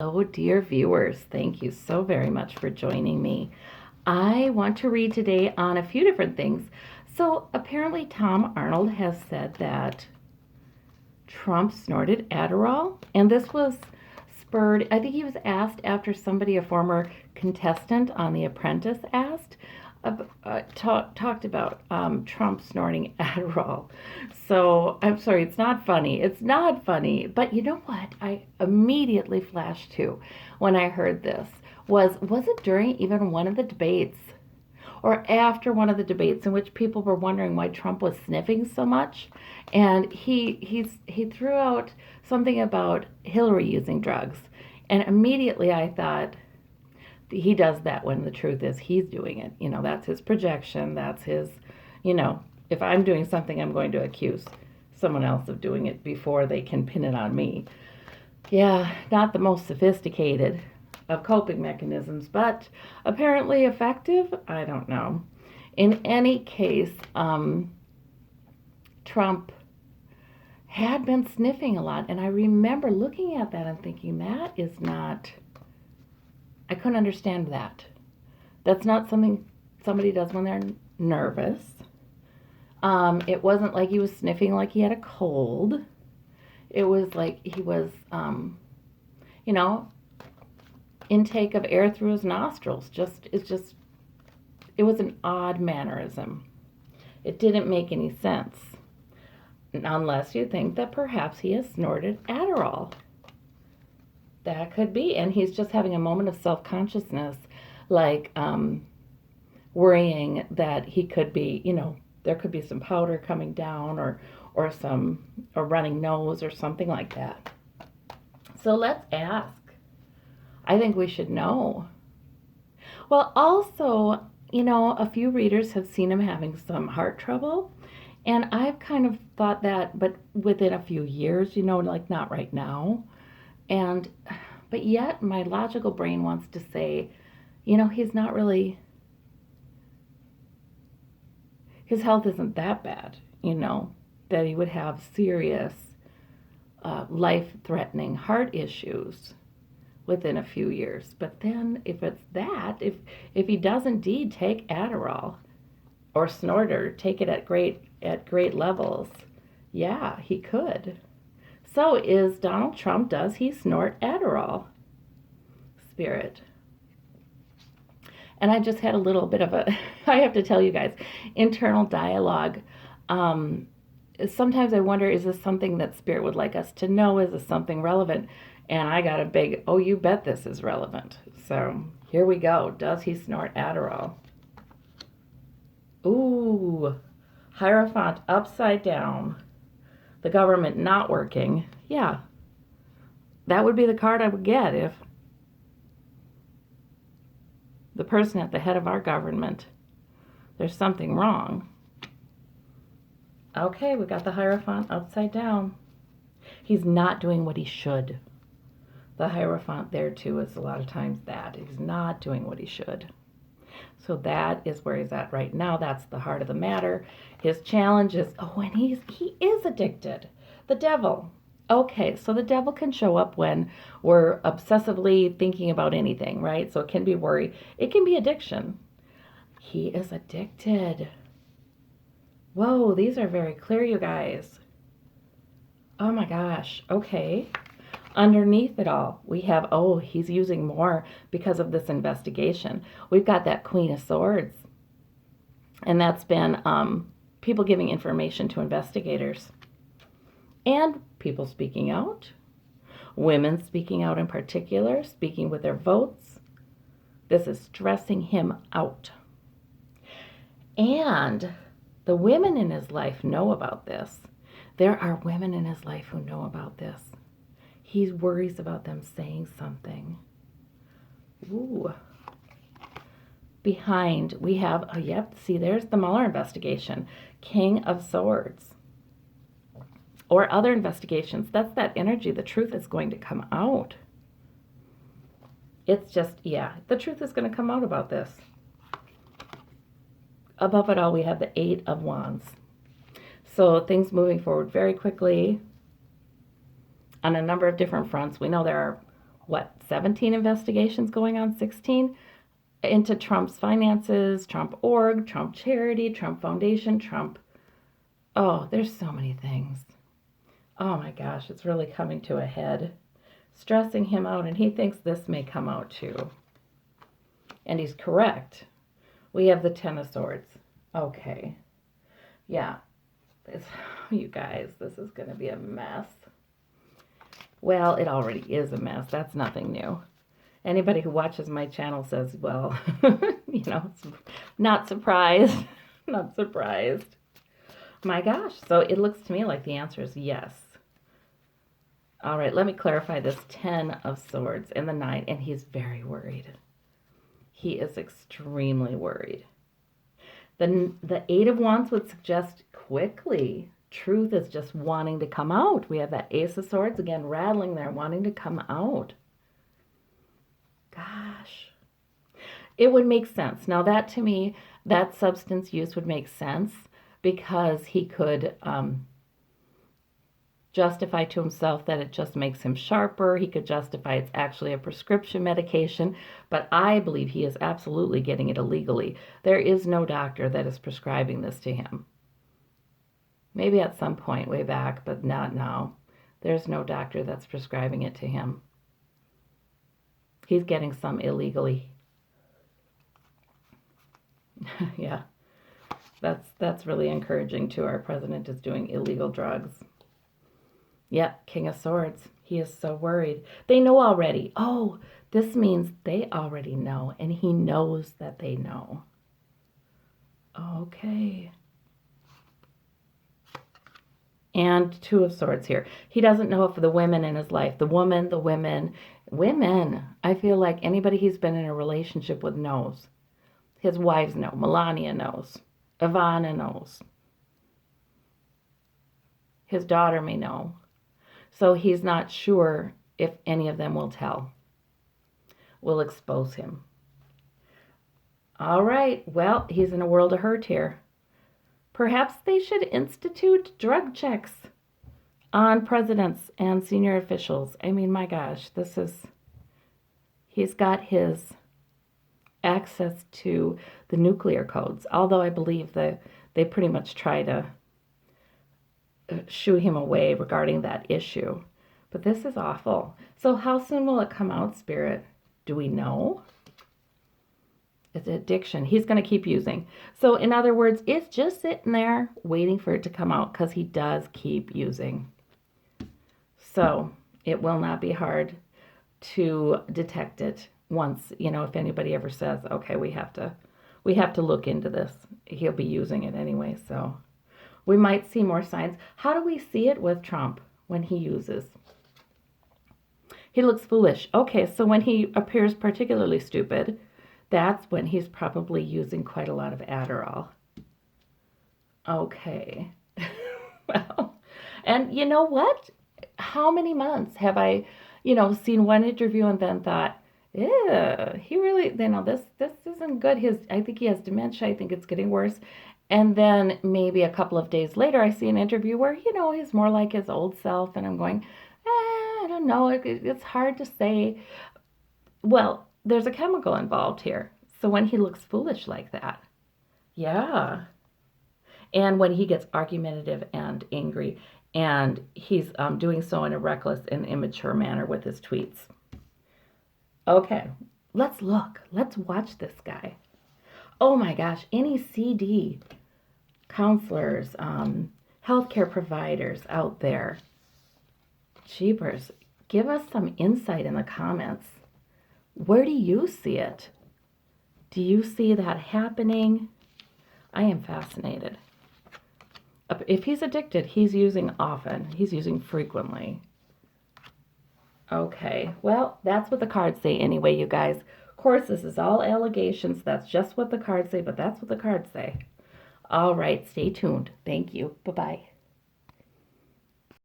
Oh, dear viewers, thank you so very much for joining me. I want to read today on a few different things. So, apparently, Tom Arnold has said that Trump snorted Adderall, and this was spurred. I think he was asked after somebody, a former contestant on The Apprentice, asked. Talked about Trump snorting Adderall. So I'm sorry, it's not funny. It's not funny. But you know what? I immediately flashed to when I heard this was it during even one of the debates or after one of the debates in which people were wondering why Trump was sniffing so much, and he threw out something about Hillary using drugs, and immediately I thought he does that when the truth is he's doing it. That's his projection. That's his, if I'm doing something, I'm going to accuse someone else of doing it before they can pin it on me. Yeah, not the most sophisticated of coping mechanisms, but apparently effective. I don't know. In any case, Trump had been sniffing a lot, and I remember looking at that and thinking, that is not, I couldn't understand that. That's not something somebody does when they're nervous. It wasn't like he was sniffing like he had a cold. It was like he was, you know, intake of air through his nostrils. It was an odd mannerism. It didn't make any sense. Unless you think that perhaps he has snorted Adderall. That could be. And he's just having a moment of self-consciousness, like worrying that he could be, there could be some powder coming down or a running nose or something like that. So let's ask. I think we should know. Well, also, a few readers have seen him having some heart trouble. And I've kind of thought that, but within a few years, like not right now. But yet my logical brain wants to say, he's not really, his health isn't that bad, that he would have serious, life-threatening heart issues within a few years. But then if it's that, if he does indeed take Adderall or snorter, take it at great levels, yeah, he could. So is Donald Trump, does he snort Adderall? Spirit. And I just had a little bit of a, I have to tell you guys, internal dialogue. Sometimes I wonder, is this something that Spirit would like us to know? Is this something relevant? And I got a big, oh, you bet this is relevant. So here we go. Does he snort Adderall? Ooh, Hierophant upside down. The government not working. Yeah, that would be the card I would get if the person at the head of our government, there's something wrong. Okay, we got the Hierophant upside down. He's not doing what he should. The Hierophant there too is a lot of times that. He's not doing what he should. So that is where he's at right now. That's the heart of the matter. His challenge is, and he is addicted. The devil. Okay, so the devil can show up when we're obsessively thinking about anything, right? So it can be worry. It can be addiction. He is addicted. Whoa, these are very clear, you guys. Oh my gosh. Okay. Underneath it all, we have, he's using more because of this investigation. We've got that Queen of Swords. And that's been people giving information to investigators. And people speaking out. Women speaking out in particular, speaking with their votes. This is stressing him out. And the women in his life know about this. There are women in his life who know about this. He worries about them saying something. Ooh. Behind, we have, see, there's the Mueller investigation. King of Swords. Or other investigations. That's that energy. The truth is going to come out. It's just, the truth is going to come out about this. Above it all, we have the Eight of Wands. So things moving forward very quickly on a number of different fronts. We know there are what, 17 investigations going on, 16, into Trump's finances, Trump org, Trump charity, Trump foundation, Trump. Oh, there's so many things. Oh my gosh, it's really coming to a head. Stressing him out, and he thinks this may come out too. And he's correct. We have the Ten of Swords. Okay. Yeah. You guys, this is going to be a mess. Well, it already is a mess. That's nothing new. Anybody who watches my channel says, well, not surprised. Not surprised. My gosh. So it looks to me like the answer is yes. All right, let me clarify this 10 of Swords and the 9, and he's very worried. He is extremely worried. The 8 of Wands would suggest quickly. Truth is just wanting to come out. We have that Ace of Swords, again, rattling there, wanting to come out. Gosh. It would make sense. Now, that to me, that substance use would make sense because he could justify to himself that it just makes him sharper. He could justify it's actually a prescription medication, but I believe he is absolutely getting it illegally. There is no doctor that is prescribing this to him. Maybe at some point way back, but not now. There's no doctor that's prescribing it to him. He's getting some illegally. Yeah, that's really encouraging too. Our president is doing illegal drugs. Yep, King of Swords. He is so worried. They know already. Oh, this means they already know, and he knows that they know. Okay. And Two of Swords here. He doesn't know if the women in his life, the women. I feel like anybody he's been in a relationship with knows. His wives know. Melania knows. Ivana knows. His daughter may know. So he's not sure if any of them will tell. Will expose him. All right. Well, he's in a world of hurt here. Perhaps they should institute drug checks on presidents and senior officials. I mean, my gosh, he's got his access to the nuclear codes, although I believe that they pretty much try to shoo him away regarding that issue. But this is awful. So how soon will it come out, Spirit? Do we know? It's addiction. He's going to keep using. So in other words, it's just sitting there waiting for it to come out because he does keep using. So it will not be hard to detect it once, if anybody ever says, okay, we have to look into this. He'll be using it anyway, so we might see more signs. How do we see it with Trump when he uses? He looks foolish. Okay, so when he appears particularly stupid, that's when he's probably using quite a lot of Adderall. Okay. Well, and you know what? How many months have I, seen one interview and then thought, yeah, he really, this isn't good. I think he has dementia. I think it's getting worse. And then maybe a couple of days later, I see an interview where, he's more like his old self. And I'm going, I don't know. It's hard to say. Well, there's a chemical involved here. So when he looks foolish like that, yeah. And when he gets argumentative and angry, and he's doing so in a reckless and immature manner with his tweets. Okay, let's look. Let's watch this guy. Oh my gosh, any CD counselors, healthcare providers out there, jeepers, give us some insight in the comments. Where do you see it? Do you see that happening? I am fascinated. If he's addicted, he's using often. He's using frequently. Okay, well, that's what the cards say anyway, you guys. Of course, this is all allegations. That's just what the cards say, but that's what the cards say. All right, stay tuned. Thank you. Bye-bye.